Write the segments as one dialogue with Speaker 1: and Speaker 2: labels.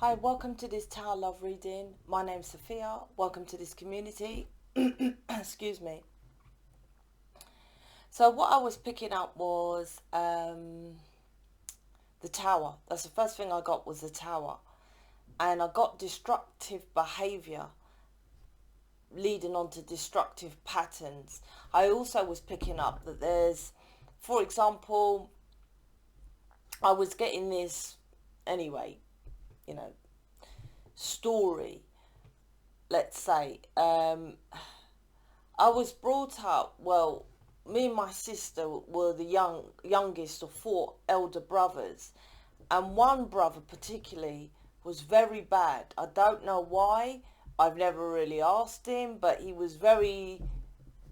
Speaker 1: Hi, welcome to this Tower Love reading. My name's Sophia. Welcome to this community. Excuse me. So what I was picking up was the Tower. That's the first thing I got, was the Tower. And I got destructive behaviour leading on to destructive patterns. I also was picking up that there's, for example, I was getting this, anyway, story, let's say. I was brought up, well, me and my sister were the youngest of four elder brothers, and one brother particularly was very bad. I don't know why. I've never really asked him, but he was very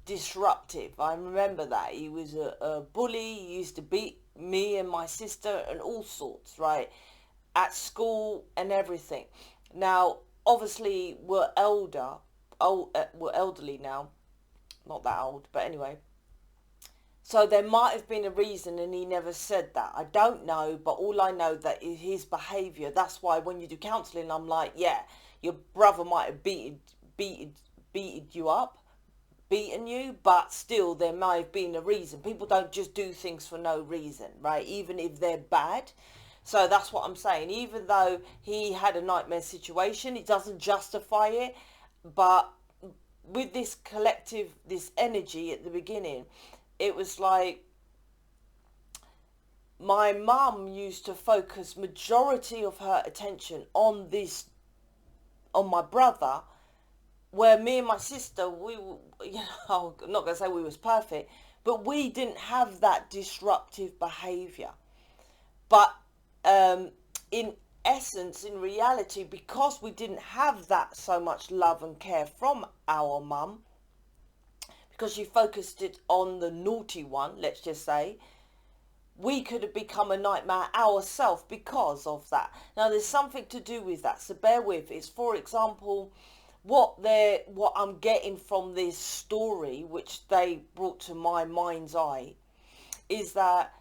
Speaker 1: disruptive. I remember that. He was a bully. He used to beat me and my sister and all sorts, right? At school and everything. Now, obviously, we're elderly now. Not that old, but anyway. So there might have been a reason and he never said that. I don't know, but all I know that is his behaviour. That's why when you do counselling, I'm like, yeah, your brother might have beaten you up, beaten you, but still there might have been a reason. People don't just do things for no reason, right? Even if they're bad. So that's what I'm saying. Even though he had a nightmare situation, it doesn't justify it. But with this collective, this energy at the beginning, it was like my mum used to focus majority of her attention on my brother, where me and my sister, I'm not going to say we was perfect, but we didn't have that disruptive behaviour. But in essence, in reality, because we didn't have that so much love and care from our mum, because she focused it on the naughty one, let's just say, we could have become a nightmare ourselves because of that. Now, there's something to do with that, so bear with. It's, for example, what I'm getting from this story, which they brought to my mind's eye, is that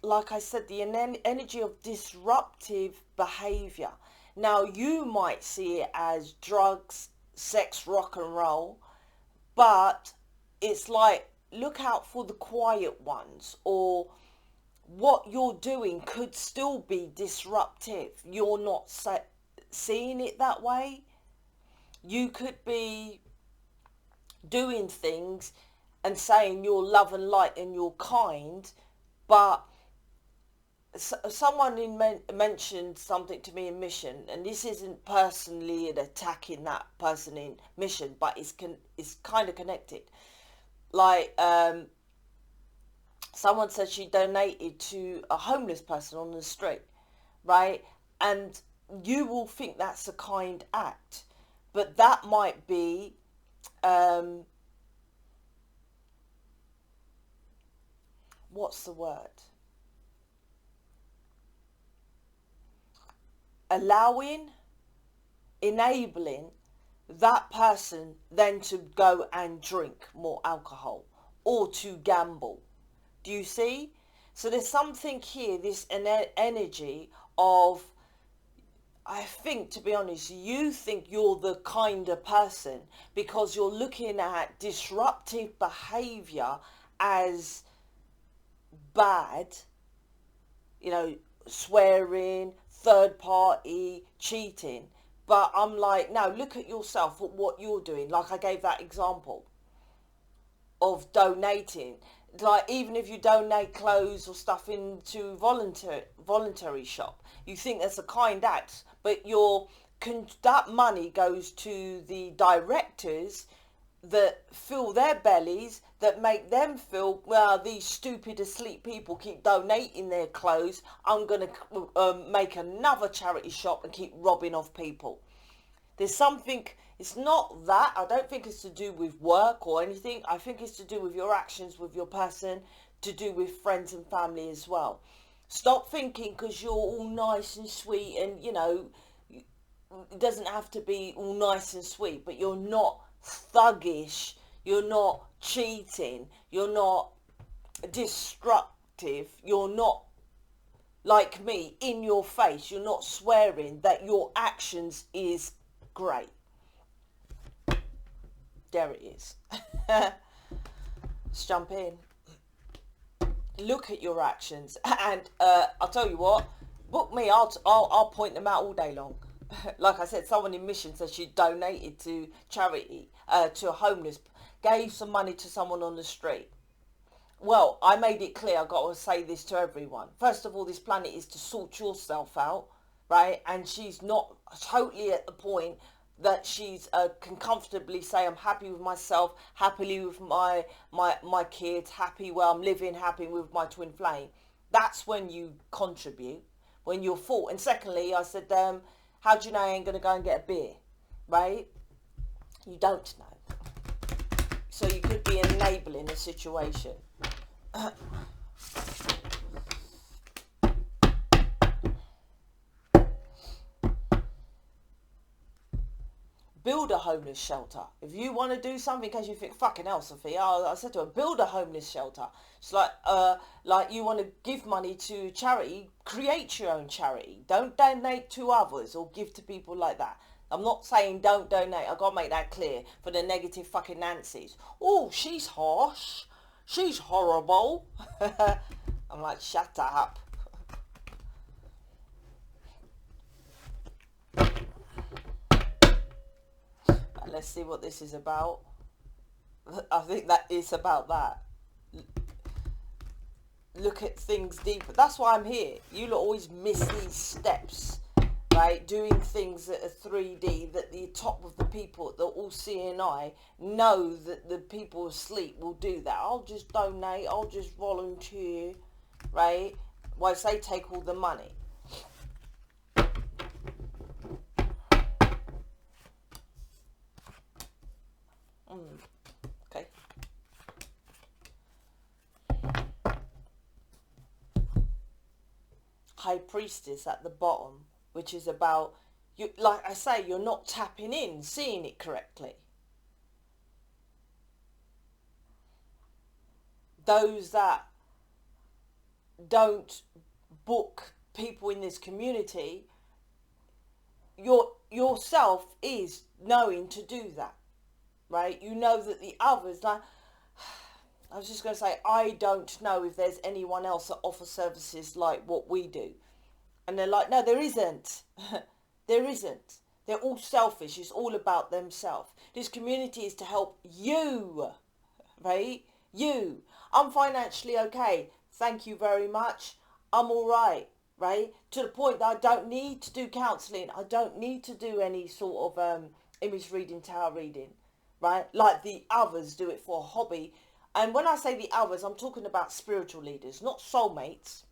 Speaker 1: like I said, the energy of disruptive behavior. Now, you might see it as drugs, sex, rock and roll, but it's like, look out for the quiet ones, or what you're doing could still be disruptive. You're not seeing it that way. You could be doing things and saying you're love and light and you're kind, but someone mentioned something to me in mission, and this isn't personally attacking that person in mission, but it's kind of connected. Like, someone said she donated to a homeless person on the street, right? And you will think that's a kind act, but that might be what's the word? Enabling that person then to go and drink more alcohol or to gamble. Do you see? So there's something here, this energy of, I think, to be honest, you think you're the kinder person because you're looking at disruptive behavior as bad, swearing, third party, cheating. But I'm like, no, look at yourself, at what you're doing. Like I gave that example of donating. Like, even if you donate clothes or stuff into voluntary shop, you think that's a kind act, but that money goes to the directors that fill their bellies, that make them feel, well, these stupid asleep people keep donating their clothes, I'm going to make another charity shop and keep robbing off people. There's something, it's not that, I don't think it's to do with work or anything. I think it's to do with your actions with your person, to do with friends and family as well. Stop thinking because you're all nice and sweet and, it doesn't have to be all nice and sweet, but you're not thuggish, you're not cheating, you're not destructive, you're not like me, in your face. You're not swearing that your actions is great. There it is. Let's jump in. Look at your actions, and I'll tell you what, book me, I'll point them out all day long. Like I said, someone in mission said she donated to charity, to a homeless, gave some money to someone on the street. Well, I made it clear, I've got to say this to everyone. First of all, this planet is to sort yourself out, right? And she's not totally at the point that she's can comfortably say, I'm happy with myself, happily with my kids, happy where I'm living, happy with my twin flame. That's when you contribute, when you're full. And secondly, I said, how do you know I ain't going to go and get a beer, right? You don't know. So you could be enabling a situation. Build a homeless shelter. If you want to do something, because you think, fucking hell, Sophia, I said to her, build a homeless shelter. It's like you want to give money to charity, create your own charity. Don't donate to others or give to people like that. I'm not saying don't donate. I've got to make that clear for the negative fucking Nancy's. Oh, she's harsh. She's horrible. I'm like, shut up. Let's see what this is about. I think that it's about that. Look at things deeper. That's why I'm here. You lot always miss these steps, right? Doing things that are 3D, that the top of the people, the all-seeing eye, know that the people asleep will do that. I'll just donate. I'll just volunteer, right? Whilst they take all the money. Okay. High Priestess at the bottom, which is about, you, like I say, you're not tapping in, seeing it correctly. Those that don't book people in this community, yourself is knowing to do that. Right? You know that the others, like, I was just going to say, I don't know if there's anyone else that offers services like what we do. And they're like, no, there isn't. There isn't. They're all selfish. It's all about themselves. This community is to help you, right? You. I'm financially okay. Thank you very much. I'm all right, right? To the point that I don't need to do counselling. I don't need to do any sort of image reading, tarot reading. Right? Like the others do it for a hobby. And when I say the others, I'm talking about spiritual leaders, not soulmates.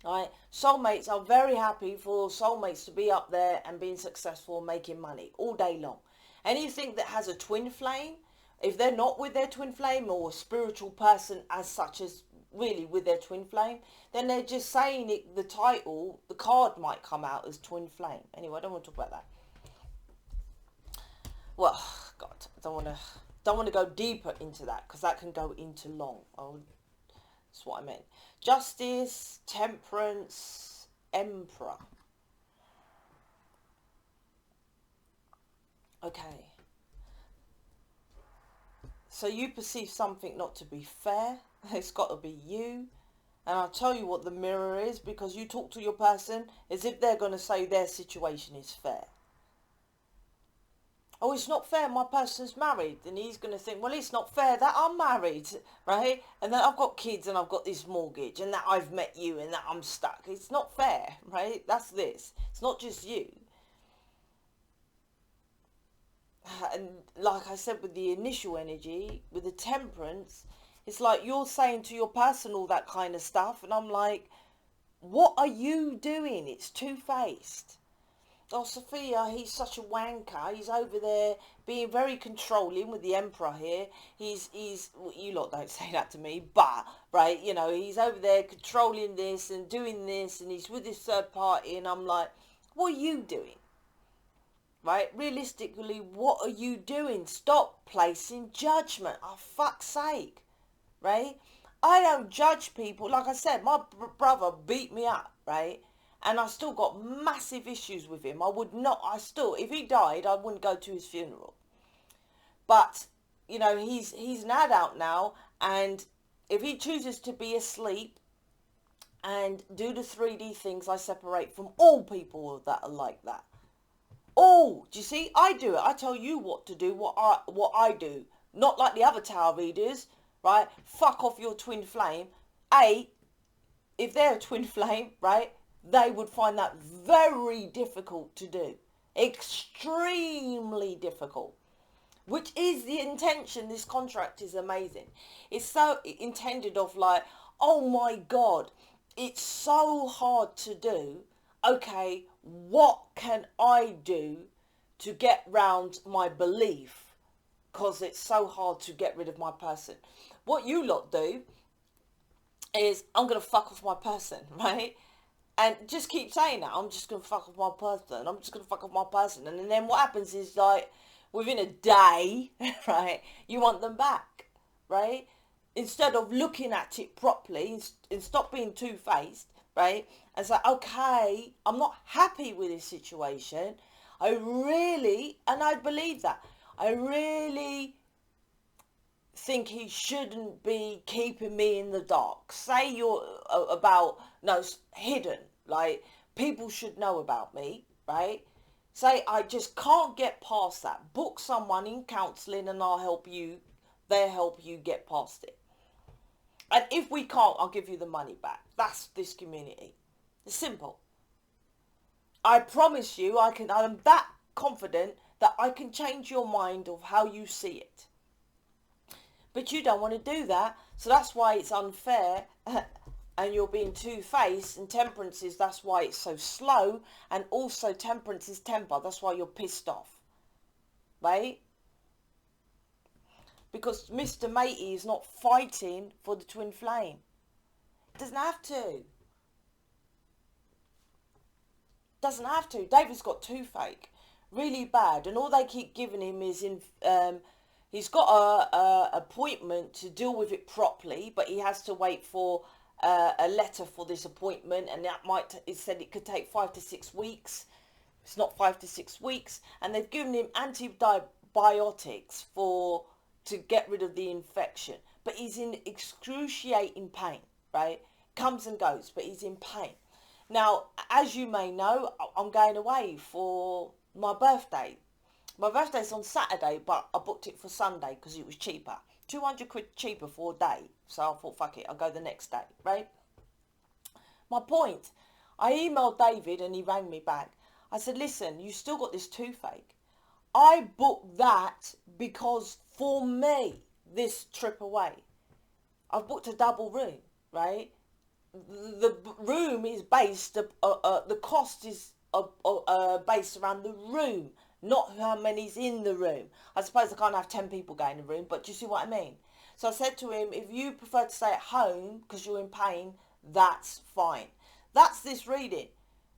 Speaker 1: Right? Soulmates, I'm very happy for soulmates to be up there and being successful and making money all day long. Anything that has a twin flame, if they're not with their twin flame or a spiritual person as such as really with their twin flame, then they're just saying it, the title, the card might come out as twin flame. Anyway, I don't want to talk about that. Well, God, I don't want to go deeper into that because that can go into long. That's what I meant. Justice, Temperance, Emperor. Okay. So you perceive something not to be fair. It's got to be you. And I'll tell you what the mirror is, because you talk to your person as if they're going to say their situation is fair. Oh, it's not fair, my person's married. And he's going to think, well, it's not fair that I'm married, right? And that I've got kids and I've got this mortgage and that I've met you and that I'm stuck. It's not fair, right? That's this. It's not just you. And like I said, with the initial energy, with the Temperance, it's like you're saying to your person all that kind of stuff. And I'm like, what are you doing? It's two-faced. Oh, Sophia, he's such a wanker. He's over there being very controlling with the Emperor here. He's, you lot don't say that to me, but, right, you know, he's over there controlling this and doing this, and he's with this third party, and I'm like, what are you doing? Right? Realistically, what are you doing? Stop placing judgment. Oh, fuck's sake. Right? I don't judge people. Like I said, my brother beat me up. right? And I still got massive issues with him. If he died, I wouldn't go to his funeral. But, you know, he's an adult now, and if he chooses to be asleep and do the 3D things, I separate from all people that are like that. Oh, do you see? I do it. I tell you what to do, what I do. Not like the other tarot readers, right? Fuck off your twin flame. If they're a twin flame, right, they would find that very difficult to do. Extremely difficult. Which is the intention. This contract is amazing. It's so intended of like, oh my God, it's so hard to do. Okay, what can I do to get round my belief? Because it's so hard to get rid of my person. What you lot do is, I'm going to fuck off my person, right? And just keep saying that. I'm just going to fuck off my person. I'm just going to fuck off my person. And then what happens is, like, within a day, right, you want them back, right? Instead of looking at it properly and stop being two-faced, right? And say, okay, I'm not happy with this situation. I believe that. I really think he shouldn't be keeping me in the dark. Say you're hidden, like people should know about me, right? Say I just can't get past that. Book someone in counselling and I'll help you. They'll help you get past it. And if we can't, I'll give you the money back. That's this community. It's simple. I promise you, I'm that confident that I can change your mind of how you see it. But you don't want to do that. So that's why it's unfair. And you're being two-faced. And temperance is, that's why it's so slow. And also temperance is temper. That's why you're pissed off. Right? Because Mr. Matey is not fighting for the twin flame. It doesn't have to. Doesn't have to. David's got toothache. Really bad. And all they keep giving him is he's got a appointment to deal with it properly, but he has to wait for a letter for this appointment, and it said it could take 5 to 6 weeks. It's not 5 to 6 weeks, and they've given him antibiotics to get rid of the infection, but he's in excruciating pain, right? Comes and goes, but he's in pain. Now, as you may know, I'm going away for my birthday. My birthday's on Saturday, but I booked it for Sunday because it was cheaper. 200 quid cheaper for a day. So I thought, fuck it, I'll go the next day, right? My point, I emailed David and he rang me back. I said, listen, you still got this toothache. I booked that because for me, this trip away, I've booked a double room, right? The room is based, the cost is based around the room, not how many's in the room. I suppose I can't have 10 people go in the room, but do you see what I mean? So I said to him, if you prefer to stay at home because you're in pain, that's fine. That's this reading.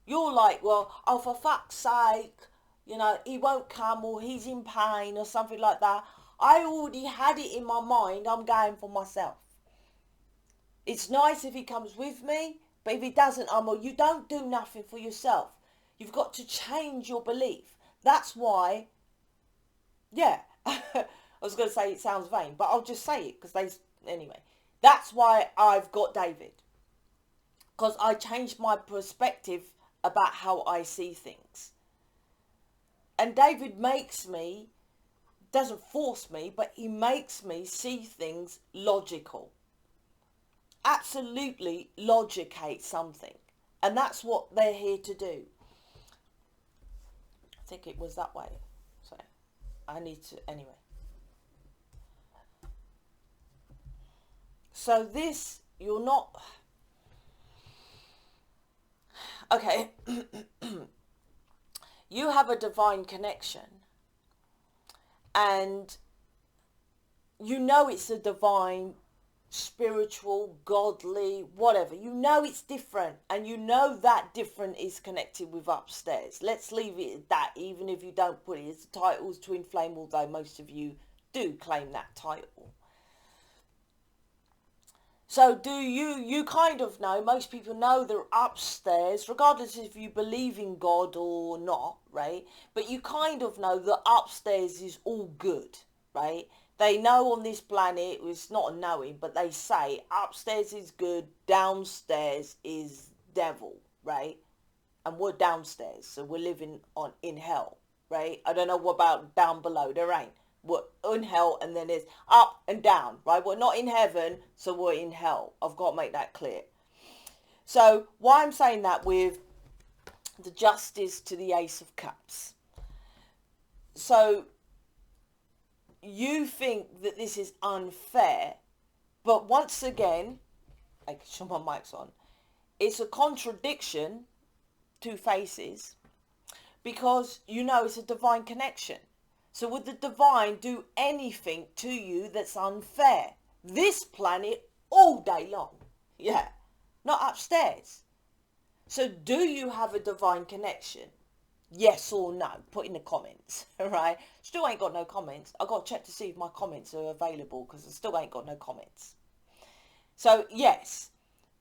Speaker 1: You're like, well, oh, for fuck's sake, you know, he won't come or he's in pain or something like that. I already had it in my mind. I'm going for myself. It's nice if he comes with me, but if he doesn't, you don't do nothing for yourself. You've got to change your belief. That's why, yeah, I was going to say it sounds vain, but I'll just say it because anyway. That's why I've got David. Because I changed my perspective about how I see things. And David doesn't force me, but he makes me see things logical. Absolutely logicate something. And that's what they're here to do. I think it was that way. So I need to, anyway. So this, you're not, okay. You have a divine connection. And you know it's a divine, spiritual, godly, whatever. You know it's different. And you know that different is connected with upstairs. Let's leave it at that, even if you don't put it as the title's Twinflame, although most of you do claim that title. So do you kind of know, most people know they're upstairs, regardless if you believe in God or not, right? But you kind of know that upstairs is all good, right? They know on this planet, it's not a knowing, but they say upstairs is good, downstairs is devil, right? And we're downstairs, so we're living in hell, right? I don't know what about down below, there ain't. We're in hell, and then there's up and down, right? We're not in heaven, so we're in hell. I've got to make that clear. So why I'm saying that with the Justice to the Ace of Cups. So you think that this is unfair, but once again, making sure my mic's on, it's a contradiction, two faces, because you know it's a divine connection. So would the divine do anything to you that's unfair? This planet all day long. Yeah. Not upstairs. So do you have a divine connection? Yes or no? Put in the comments. Alright? Still ain't got no comments. I've got to check to see if my comments are available, because I still ain't got no comments. So yes.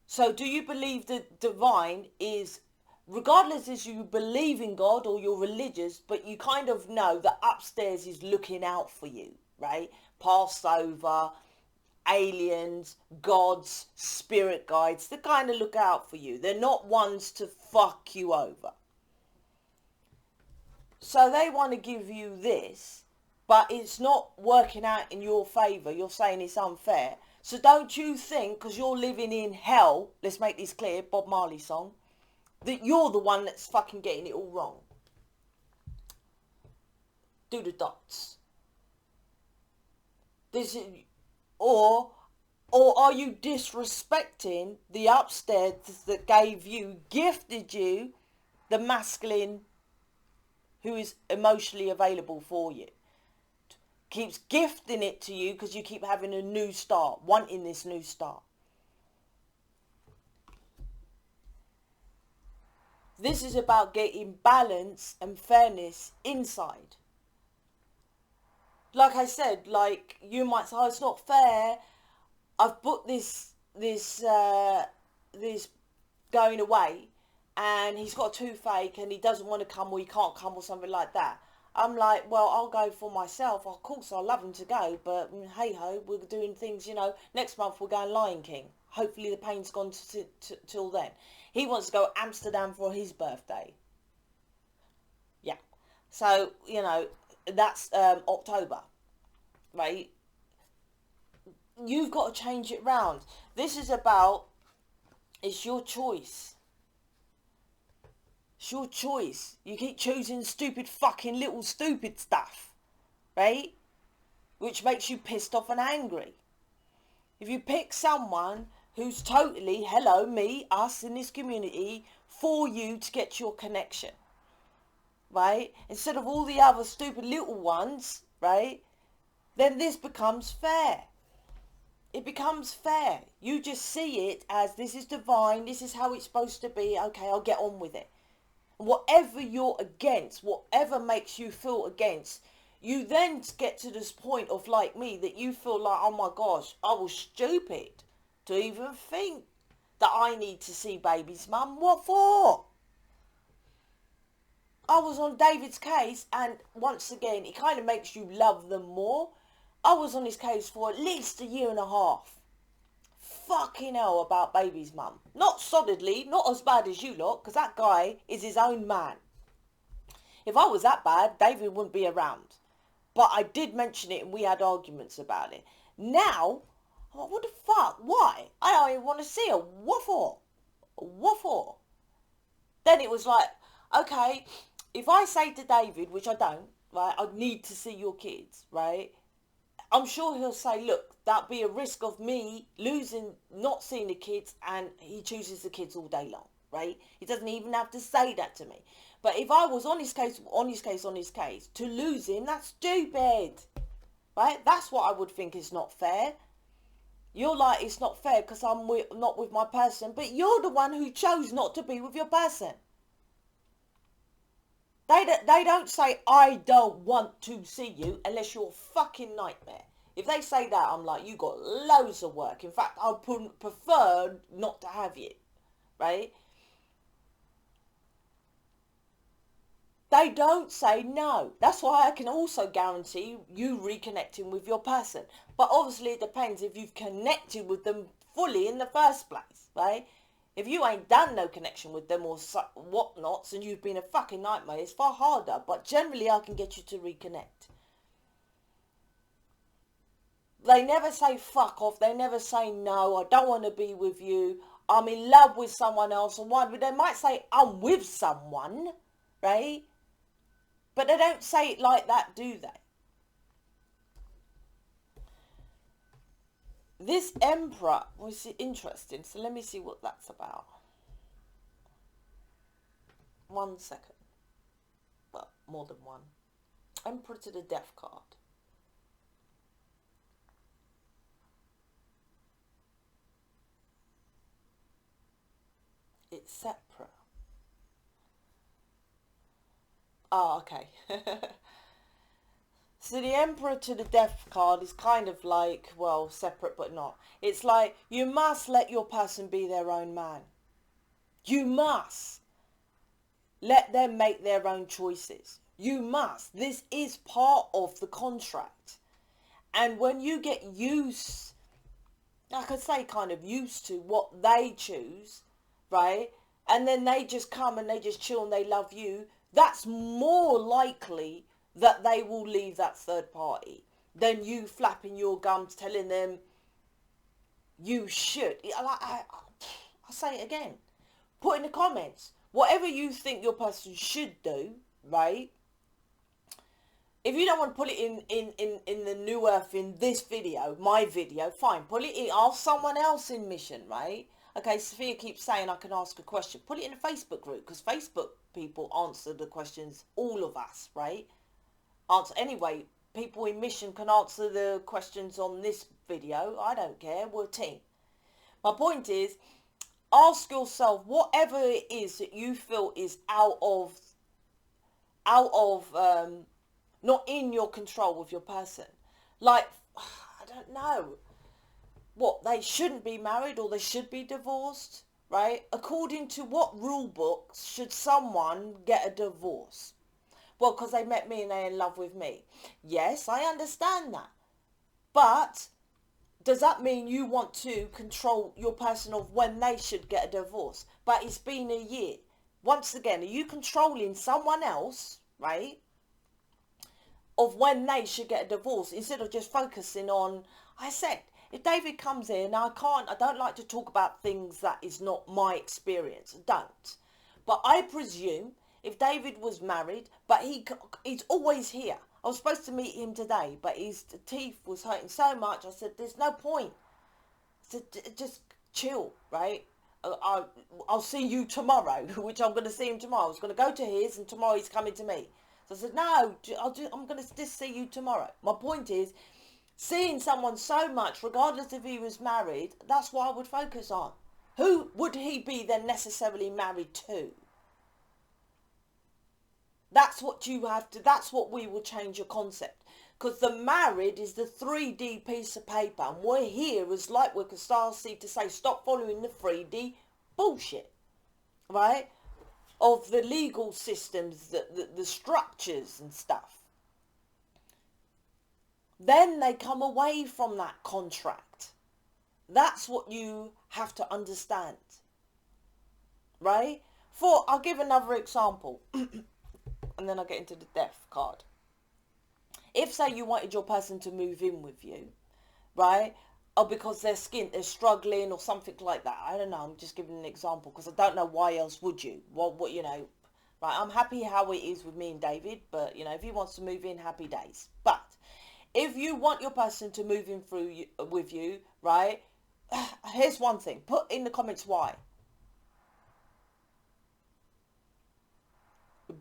Speaker 1: So do you believe that divine is, regardless if you believe in God or you're religious, but you kind of know that upstairs is looking out for you, right? Passover, aliens, gods, spirit guides, they kind of look out for you. They're not ones to fuck you over. So they want to give you this, but it's not working out in your favour. You're saying it's unfair. So don't you think, because you're living in hell, let's make this clear, Bob Marley song, that you're the one that's fucking getting it all wrong. Do the dots. This is, or are you disrespecting the upstairs that gave you, gifted you, the masculine who is emotionally available for you? Keeps gifting it to you because you keep having a new start, wanting this new start. This is about getting balance and fairness inside. Like I said, like you might say, oh, it's not fair. I've booked this going away, and he's got a toothache and he doesn't want to come, or he can't come, or something like that. I'm like, well, I'll go for myself. Of course, I love him to go, but hey ho, we're doing things, you know. Next month we're going Lion King. Hopefully the pain's gone till then. He wants to go Amsterdam for his birthday. Yeah. So, you know, that's October, right? You've got to change it round. This is about, it's your choice. It's your choice. You keep choosing stupid fucking little stupid stuff, right? Which makes you pissed off and angry. If you pick someone who's totally, hello, me, us in this community, for you to get your connection, right? Instead of all the other stupid little ones, right? Then this becomes fair. It becomes fair. You just see it as, this is divine, this is how it's supposed to be, okay, I'll get on with it. Whatever you're against, whatever makes you feel against, you then get to this point of, like me, that you feel like, oh my gosh, I was stupid to even think that I need to see baby's mum. What for? I was on David's case, and once again, it kind of makes you love them more. I was on his case for at least 1.5 years. Fucking hell about baby's mum. Not solidly, not as bad as you lot, because that guy is his own man. If I was that bad, David wouldn't be around. But I did mention it and we had arguments about it. Now, I'm like, what the fuck? Why? I don't even want to see her. What for? What for? Then it was like, okay, if I say to David, which I don't, right, I need to see your kids, right? I'm sure he'll say, look, that'd be a risk of me losing, not seeing the kids, and he chooses the kids all day long, right? He doesn't even have to say that to me. But if I was on his case, to lose him, that's stupid, right? That's what I would think is not fair. You're like, it's not fair because I'm not with my person, but you're the one who chose not to be with your person. They don't say, I don't want to see you, unless you're a fucking nightmare. If they say that, I'm like, you got loads of work. In fact, I would prefer not to have you, right? They don't say no. That's why I can also guarantee you reconnecting with your person. But obviously it depends if you've connected with them fully in the first place, right? If you ain't done no connection with them or whatnots and you've been a fucking nightmare, it's far harder. But generally I can get you to reconnect. They never say fuck off. They never say no, I don't want to be with you. I'm in love with someone else. Or one, but they might say I'm with someone, right? But they don't say it like that, do they? This Emperor was interesting. So let me see what that's about. 1 second. Well, more than one. Emperor to the Death card. It's separate. Oh, okay. So the Emperor to the Death card is kind of like, well, separate but not. It's like, you must let your person be their own man. You must. Let them make their own choices. You must. This is part of the contract. And when you get used, like I say, kind of used to what they choose, right? And then they just come and they just chill and they love you. That's more likely that they will leave that third party than you flapping your gums telling them you should. I'll say it again. Put in the comments whatever you think your person should do, right? If you don't want to put it in the new earth in this video, my video, fine. Put it in, ask someone else in mission, right? Okay, Sophia keeps saying I can ask a question. Put it in a Facebook group, because Facebook people answer the questions, all of us, right? Anyway, people in mission can answer the questions on this video. I don't care, we're a team. My point is, ask yourself whatever it is that you feel is out of not in your control with your person. Like, I don't know. What, they shouldn't be married or they should be divorced, right? According to what rule books should someone get a divorce? Well, because they met me and they're in love with me. Yes, I understand that. But does that mean you want to control your person of when they should get a divorce? But it's been a year. Once again, are you controlling someone else, right, of when they should get a divorce instead of just focusing on, I said, if David comes in, I don't like to talk about things that is not my experience. I don't. But I presume if David was married, but he's always here. I was supposed to meet him today, but his teeth was hurting so much. I said, there's no point. I said, just chill, right? I'll see you tomorrow, which I'm going to see him tomorrow. I was going to go to his, and tomorrow he's coming to me. So I said, no, I'm going to just see you tomorrow. My point is, seeing someone so much, regardless if he was married, that's what I would focus on. Who would he be then necessarily married to? That's what you have to, that's what we will change your concept. Because the married is the 3D piece of paper. And we're here as lightworkers, starseed, to say stop following the 3D bullshit. Right? Of the legal systems, the structures and stuff. Then they come away from that contract. That's what you have to understand. Right? I'll give another example. And then I'll get into the death card. If, say, you wanted your person to move in with you, right? Or because they're struggling or something like that. I don't know. I'm just giving an example because I don't know why else would you. What you know, right? I'm happy how it is with me and David, but, you know, if he wants to move in, happy days. But if you want your person to move in with you, right? Here's one thing. Put in the comments why.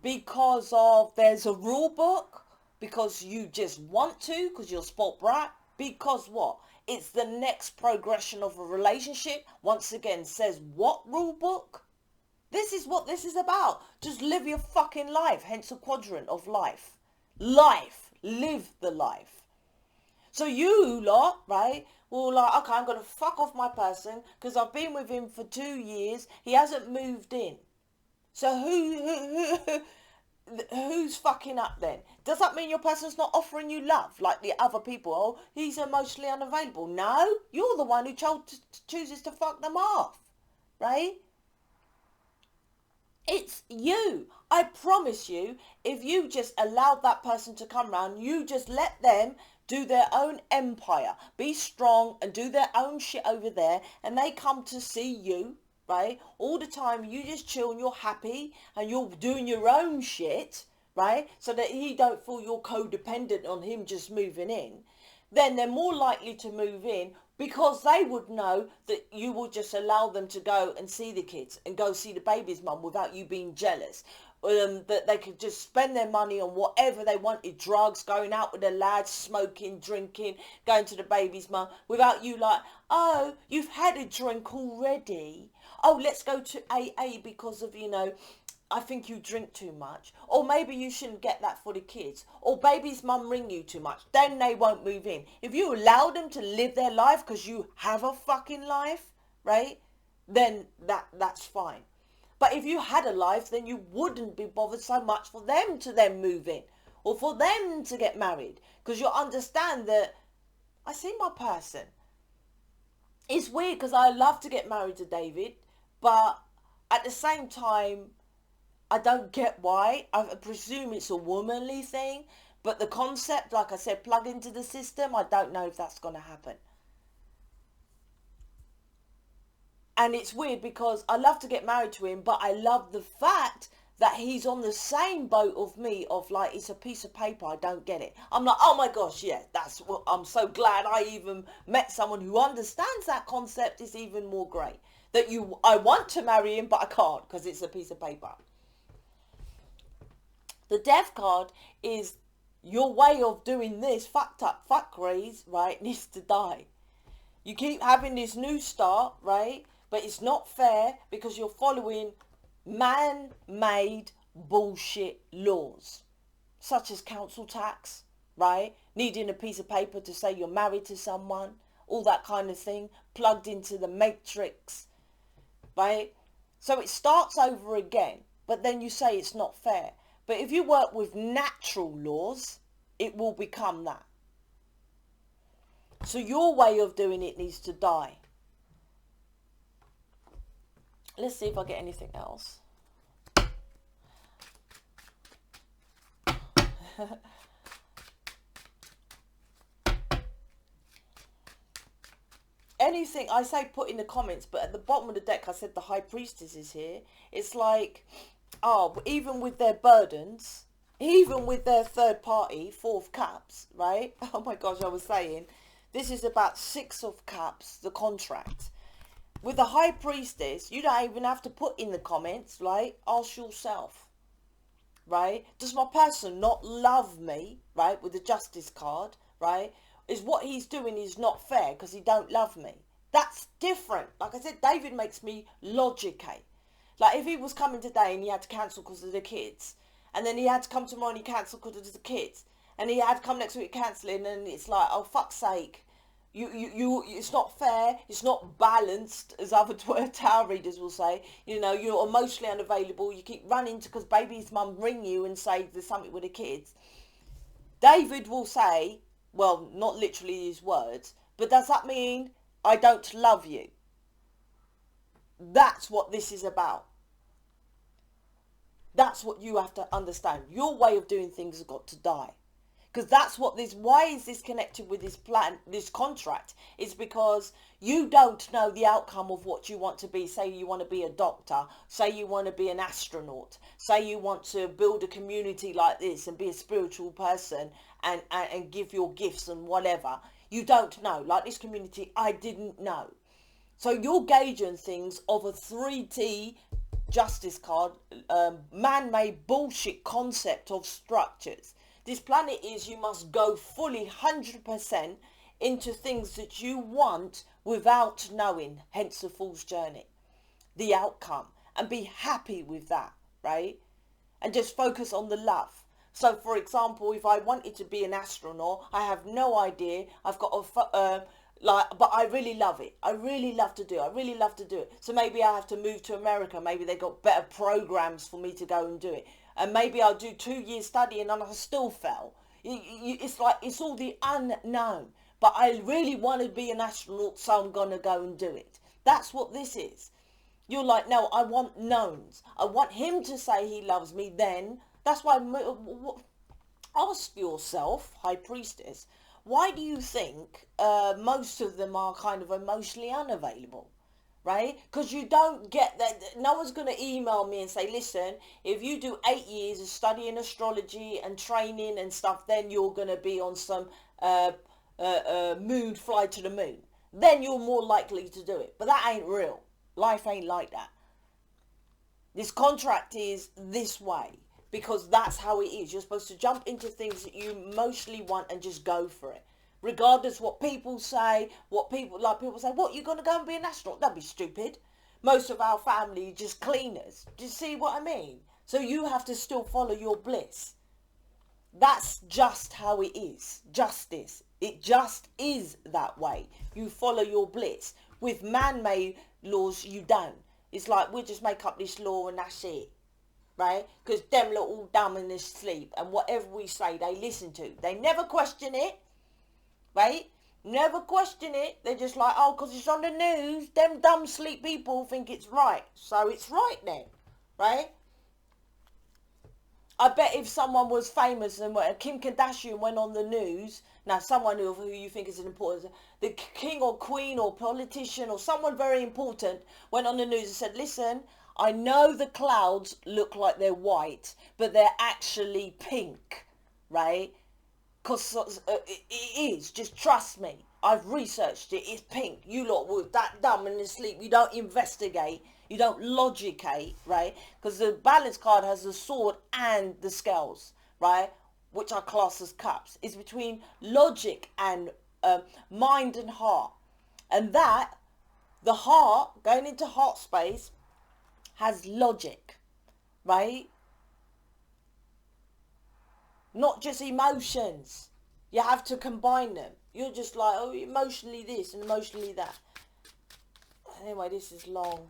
Speaker 1: Because of there's a rule book, because you just want to, because you're spoilt brat, because what? It's the next progression of a relationship. Once again, says what rule book? This is what this is about. Just live your fucking life, hence a quadrant of life. Live the life. So you lot, right, well, like, okay, I'm going to fuck off my person because I've been with him for 2 years. He hasn't moved in. So who's fucking up then? Does that mean your person's not offering you love like the other people? Oh, he's emotionally unavailable. No, you're the one who chooses to fuck them off, right? It's you. I promise you, if you just allowed that person to come round, you just let them do their own empire, be strong and do their own shit over there, and they come to see you, right? All the time you just chill and you're happy and you're doing your own shit, right? So that he don't feel you're codependent on him just moving in. Then they're more likely to move in because they would know that you will just allow them to go and see the kids and go see the baby's mum without you being jealous. That they could just spend their money on whatever they wanted, drugs, going out with the lads, smoking, drinking, going to the baby's mum, without you like, oh, you've had a drink already. Oh, let's go to AA because of, I think you drink too much. Or maybe you shouldn't get that for the kids. Or baby's mum ring you too much. Then they won't move in. If you allow them to live their life because you have a fucking life, right? Then that's fine. But if you had a life, then you wouldn't be bothered so much for them to then move in. Or for them to get married. Because you understand that I see my person. It's weird because I love to get married to David. But at the same time, I don't get why. I presume it's a womanly thing. But the concept, like I said, plug into the system, I don't know if that's going to happen. And it's weird because I love to get married to him, but I love the fact that he's on the same boat of me, of like, it's a piece of paper, I don't get it. I'm like, oh my gosh, yeah, that's what, I'm so glad I even met someone who understands that concept. Is even more great. That I want to marry him, but I can't because it's a piece of paper. The death card is your way of doing this fucked up fuckeries, right, needs to die. You keep having this new start, right, but it's not fair because you're following man-made bullshit laws, such as council tax, right, needing a piece of paper to say you're married to someone, all that kind of thing, plugged into the matrix, right? So it starts over again, but then you say it's not fair. But if you work with natural laws, it will become that. So your way of doing it needs to die. Let's see if I get anything else. Anything, I say put in the comments, but at the bottom of the deck I said the High Priestess is here. It's like, oh, even with their burdens, even with their third party, 4 of Cups, right? Oh my gosh, I was saying, this is about 6 of Cups, the contract. With the High Priestess, you don't even have to put in the comments, right? Ask yourself, right? Does my person not love me, right? With the Justice card, right? Is what he's doing is not fair because he don't love me. That's different. Like I said, David makes me logic-y. Like if he was coming today and he had to cancel because of the kids, and then he had to come tomorrow and he cancelled because of the kids, and he had to come next week cancelling, and it's like, oh fuck's sake, you it's not fair, it's not balanced, as other tarot readers will say. You know, you're emotionally unavailable, you keep running to because baby's mum ring you and say there's something with the kids. David will say, well, not literally his words, but does that mean I don't love you? That's what this is about. That's what you have to understand. Your way of doing things has got to die. Because that's what this, why is this connected with this plan, this contract? It's because you don't know the outcome of what you want to be. Say you want to be a doctor. Say you want to be an astronaut. Say you want to build a community like this and be a spiritual person and give your gifts and whatever. You don't know. Like this community, I didn't know. So you're gauging things of a 3D Justice card, man-made bullshit concept of structures. This planet is, you must go fully 100% into things that you want without knowing, hence the Fool's Journey, the outcome, and be happy with that, right? And just focus on the love. So, for example, if I wanted to be an astronaut, I have no idea. I've got but I really love it. I really love to do it. I really love to do it. So maybe I have to move to America. Maybe they got better programs for me to go and do it. And maybe I'll do 2 years studying and I still fail. It's like, it's all the unknown. But I really want to be an astronaut, so I'm going to go and do it. That's what this is. You're like, no, I want knowns. I want him to say he loves me then. That's why, ask yourself, High Priestess, why do you think most of them are kind of emotionally unavailable? Right? Because you don't get that. No one's going to email me and say, listen, if you do 8 years of studying astrology and training and stuff, then you're going to be on some moon, fly to the moon. Then you're more likely to do it. But that ain't real. Life ain't like that. This contract is this way because that's how it is. You're supposed to jump into things that you emotionally want and just go for it. Regardless what people say, people say, what, you're going to go and be an astronaut? Don't be stupid. Most of our family are just cleaners. Do you see what I mean? So you have to still follow your bliss. That's just how it is. Justice. It just is that way. You follow your bliss. With man-made laws, you don't. It's like, we'll just make up this law and that's it. Right? Because them lot all dumb in their sleep. And whatever we say, they listen to. They never question it. Right? Never question it. They're just like, oh, because it's on the news. Them dumb sleep people think it's right. So it's right then. Right? I bet if someone was famous and Kim Kardashian went on the news, now someone who you think is an important, the king or queen or politician or someone very important went on the news and said, listen, I know the clouds look like they're white, but they're actually pink, right? Because it is, just trust me. I've researched it, it's pink. You lot were that dumb and asleep. You don't investigate. You don't logicate, right? Because the balance card has the sword and the scales, right? Which are classed as cups. It's between logic and mind and heart. And that, the heart, going into heart space, has logic, right? Not just emotions. You have to combine them. You're just like, oh, emotionally this and emotionally that. Anyway, this is long.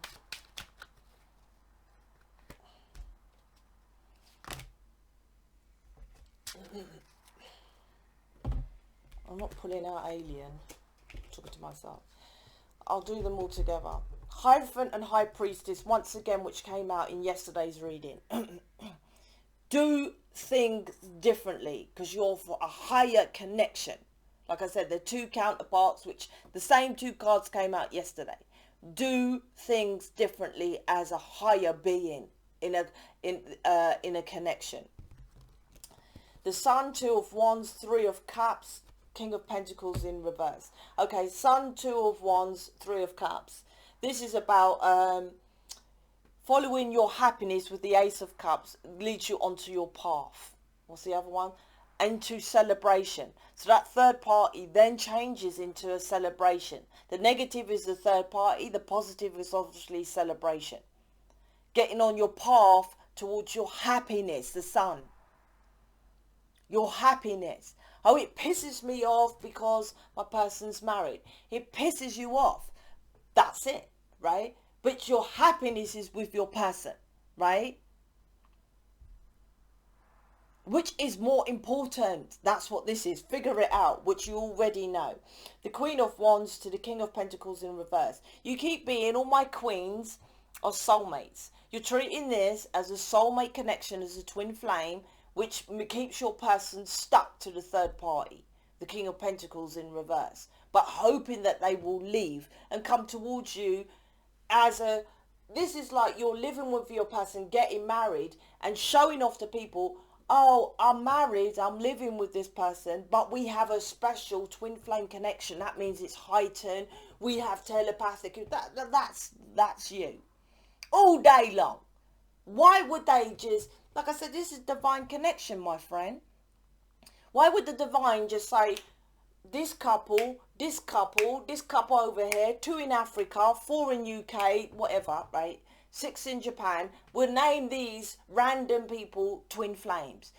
Speaker 1: I'm not pulling out Alien. I'm talking to myself. I'll do them all together. Hierophant and High Priestess, once again, which came out in yesterday's reading. Do things differently because you're for a higher connection. Like I said, they're two counterparts, which the same two cards came out yesterday. Do things differently as a higher being in a connection. The Sun, Two of Wands, Three of Cups, King of Pentacles in reverse. Okay, Sun, Two of Wands, Three of Cups. This is about following your happiness with the Ace of Cups leads you onto your path. What's the other one? Into celebration. So that third party then changes into a celebration. The negative is the third party. The positive is obviously celebration. Getting on your path towards your happiness, the Sun. Your happiness. Oh, it pisses me off because my person's married. It pisses you off. That's it, right? But your happiness is with your person, right? Which is more important? That's what this is. Figure it out, which you already know. The Queen of Wands to the King of Pentacles in reverse. You keep being, all my queens are soulmates. You're treating this as a soulmate connection, as a twin flame, which keeps your person stuck to the third party, the King of Pentacles in reverse, but hoping that they will leave and come towards you as a, this is like you're living with your person, getting married and showing off to people, oh, I'm married, I'm living with this person, but we have a special twin flame connection. That means it's heightened. We have telepathic. That's you. All day long. Why would they just, like I said, this is divine connection, my friend. Why would the divine just say, this couple over here, 2 in Africa, 4 in UK, whatever, right? 6 in Japan, we'll name these random people twin flames.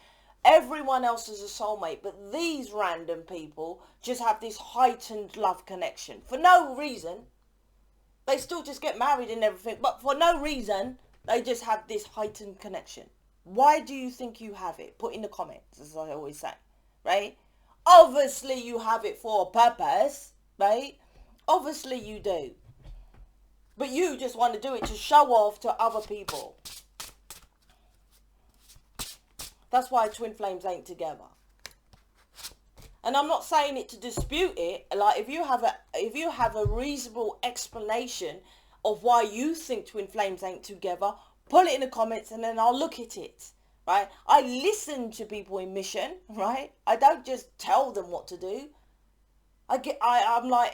Speaker 1: Everyone else is a soulmate, but these random people just have this heightened love connection for no reason. They still just get married and everything, but for no reason, they just have this heightened connection. Why do you think you have it? Put in the comments, as I always say, right? Obviously you have it for a purpose, right? Obviously you do. But you just want to do it to show off to other people. That's why twin flames ain't together. And I'm not saying it to dispute it. Like, if you have a reasonable explanation of why you think twin flames ain't together, put it in the comments and then I'll look at it. Right? I listen to people in mission, right? I don't just tell them what to do. I'm like,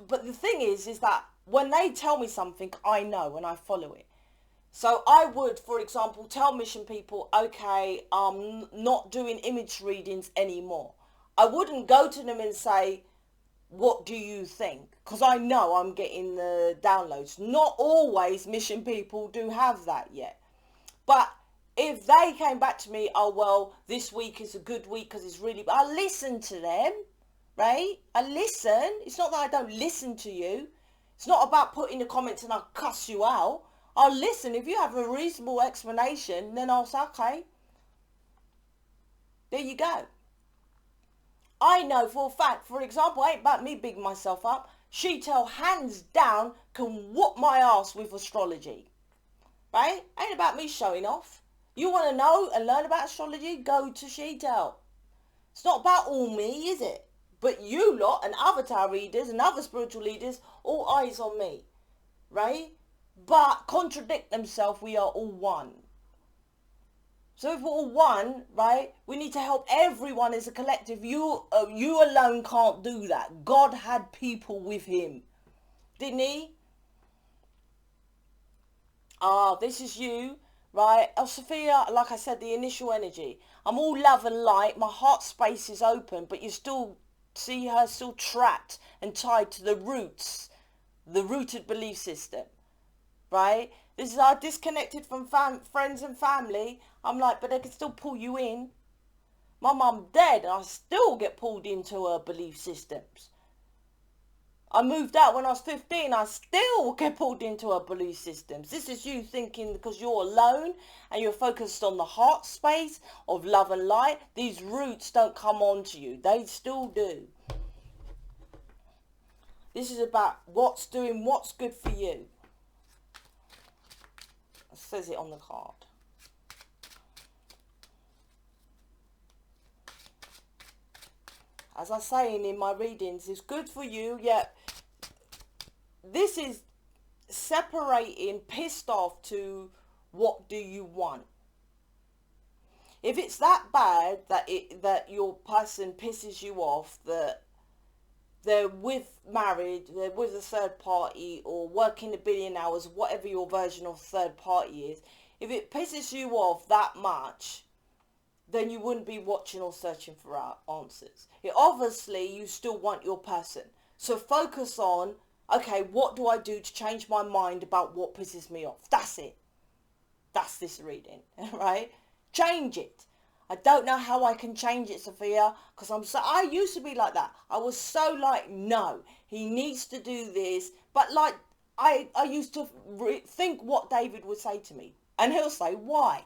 Speaker 1: but the thing is that when they tell me something, I know and I follow it. So I would, for example, tell mission people, okay, I'm not doing image readings anymore. I wouldn't go to them and say, what do you think? Because I know I'm getting the downloads. Not always mission people do have that yet. But if they came back to me, oh, well, this week is a good week because it's really... I listen to them, right? I listen. It's not that I don't listen to you. It's not about putting the comments and I'll cuss you out. I'll listen. If you have a reasonable explanation, then I'll say, okay, there you go. I know for a fact, for example, ain't about me bigging myself up. Sheetal, hands down, can whoop my ass with astrology. Right? Ain't about me showing off. You want to know and learn about astrology? Go to Sheetal. It's not about all me, is it? But you lot and avatar readers and other spiritual leaders, all eyes on me. Right? But contradict themselves, we are all one. So if we're all one, right, we need to help everyone as a collective. You alone can't do that. God had people with him, didn't he? This is you, right? Oh, Sophia, like I said, the initial energy. I'm all love and light. My heart space is open, but you still see her still trapped and tied to the roots, the rooted belief system. Right? This is our disconnected from friends and family. I'm like, but they can still pull you in. My mum dead and I still get pulled into her belief systems. I moved out when I was 15. I still get pulled into her belief systems. This is you thinking because you're alone and you're focused on the heart space of love and light. These roots don't come onto you. They still do. This is about what's good for you. It says it on the card. As I say in my readings, it's good for you, yet this is separating pissed off to what do you want. If it's that bad that your person pisses you off, that they're married, they're with a third party or working a billion hours, whatever your version of third party is, if it pisses you off that much, then you wouldn't be watching or searching for answers. Obviously, you still want your person. So focus on, okay, what do I do to change my mind about what pisses me off? That's it. That's this reading, right? Change it. I don't know how I can change it, Sophia, because I used to be like that. I was so like, no, he needs to do this. But like, I used to think what David would say to me. And he'll say, why?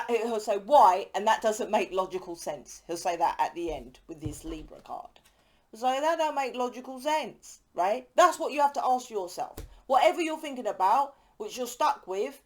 Speaker 1: He'll say, why? And that doesn't make logical sense. He'll say that at the end with this Libra card. So that don't make logical sense, right? That's what you have to ask yourself. Whatever you're thinking about, which you're stuck with,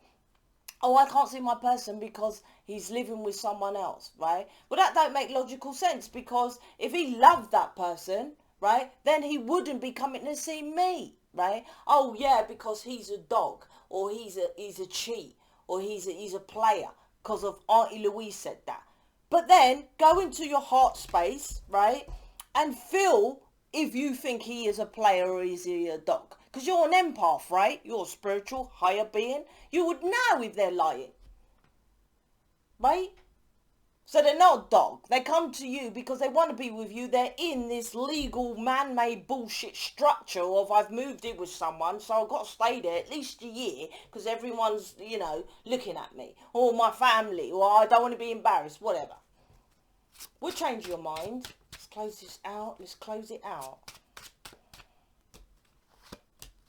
Speaker 1: oh, I can't see my person because he's living with someone else, right? Well, that don't make logical sense, because if he loved that person, right, then he wouldn't be coming to see me, right? Oh, yeah, because he's a dog, or he's a cheat, or he's a player, because of Auntie Louise said that. But then go into your heart space, right, and feel if you think he is a player or is he a dog. Because you're an empath, right? You're a spiritual, higher being. You would know if they're lying. Right? So they're not a dog. They come to you because they want to be with you. They're in this legal man-made bullshit structure of I've moved in with someone, so I've got to stay there at least a year because everyone's, you know, looking at me. Or my family. Or I don't want to be embarrassed. Whatever. We'll change your mind. Let's close this out. Let's close it out.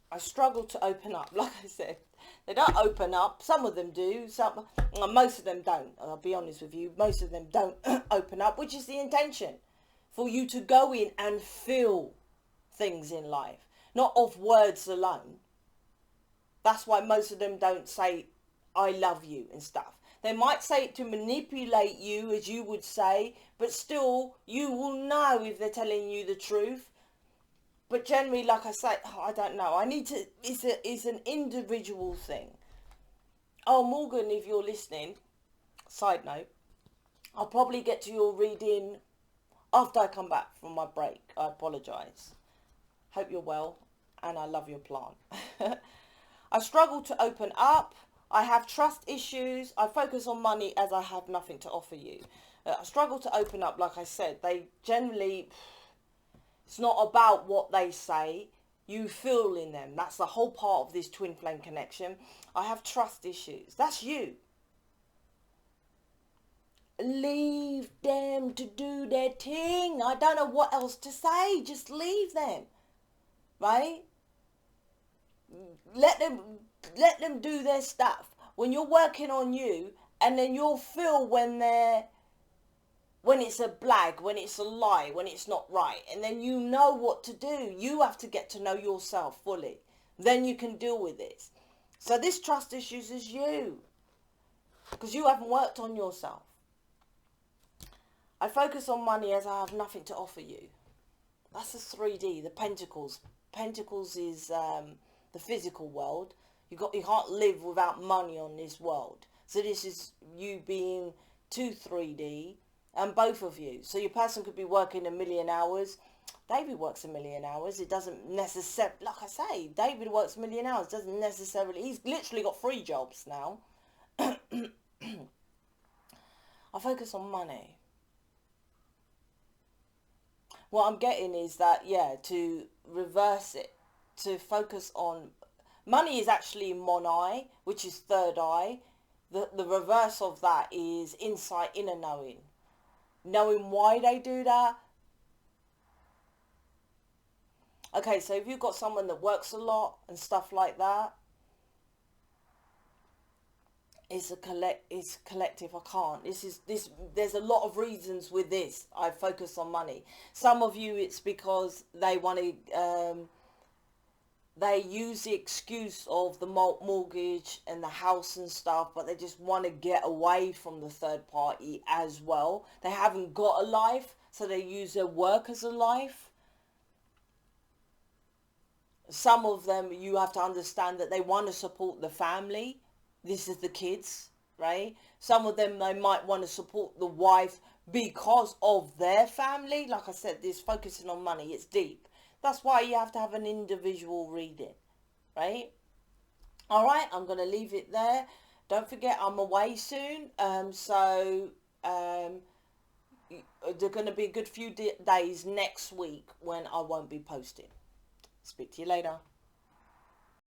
Speaker 1: I struggle to open up. Like I said, they don't open up. Some of them do. Most of them don't. I'll be honest with you. Most of them don't open up, which is the intention. For you to go in and feel things in life. Not of words alone. That's why most of them don't say, I love you and stuff. They might say it to manipulate you, as you would say, but still, you will know if they're telling you the truth. But generally, like I say, I don't know. It's an individual thing. Oh, Morgan, if you're listening, side note, I'll probably get to your reading after I come back from my break. I apologise. Hope you're well, and I love your plant. I struggle to open up. I have trust issues. I focus on money as I have nothing to offer you. I struggle to open up, like I said. They generally... It's not about what they say. You feel in them. That's the whole part of this twin flame connection. I have trust issues. That's you. Leave them to do their thing. I don't know what else to say. Just leave them. Right? Let them do their stuff. When you're working on you, and then you'll feel when it's a blag, when it's a lie, when it's not right. And then you know what to do. You have to get to know yourself fully. Then you can deal with this. So this trust issues is you. Because you haven't worked on yourself. I focus on money as I have nothing to offer you. That's the 3D, the Pentacles. Pentacles is the physical world. You can't live without money on this world. So this is you being 2 3D. And both of you. So your person could be working 1,000,000 hours. David works 1,000,000 hours. It doesn't necessarily, like I say, David works 1,000,000 hours. Doesn't necessarily, he's literally got 3 jobs now. I focus on money. What I'm getting is that, yeah, to reverse it, to focus on, money is actually mon eye, which is third eye. The reverse of that is insight, inner knowing. Knowing why they do that. Okay, so if you've got someone that works a lot and stuff like that, it's collective. I can't. There's a lot of reasons with this. I focus on money. Some of you, it's because they want to, they use the excuse of the mortgage and the house and stuff, but they just want to get away from the third party as well. They haven't got a life, so they use their work as a life. Some of them, you have to understand that they want to support the family. This is the kids, right? Some of them, they might want to support the wife because of their family. Like I said, this focusing on money, it's deep. That's why you have to have an individual reading, right? All right, I'm going to leave it there. Don't forget, I'm away soon. So there are going to be a good few days next week when I won't be posting. Speak to you later.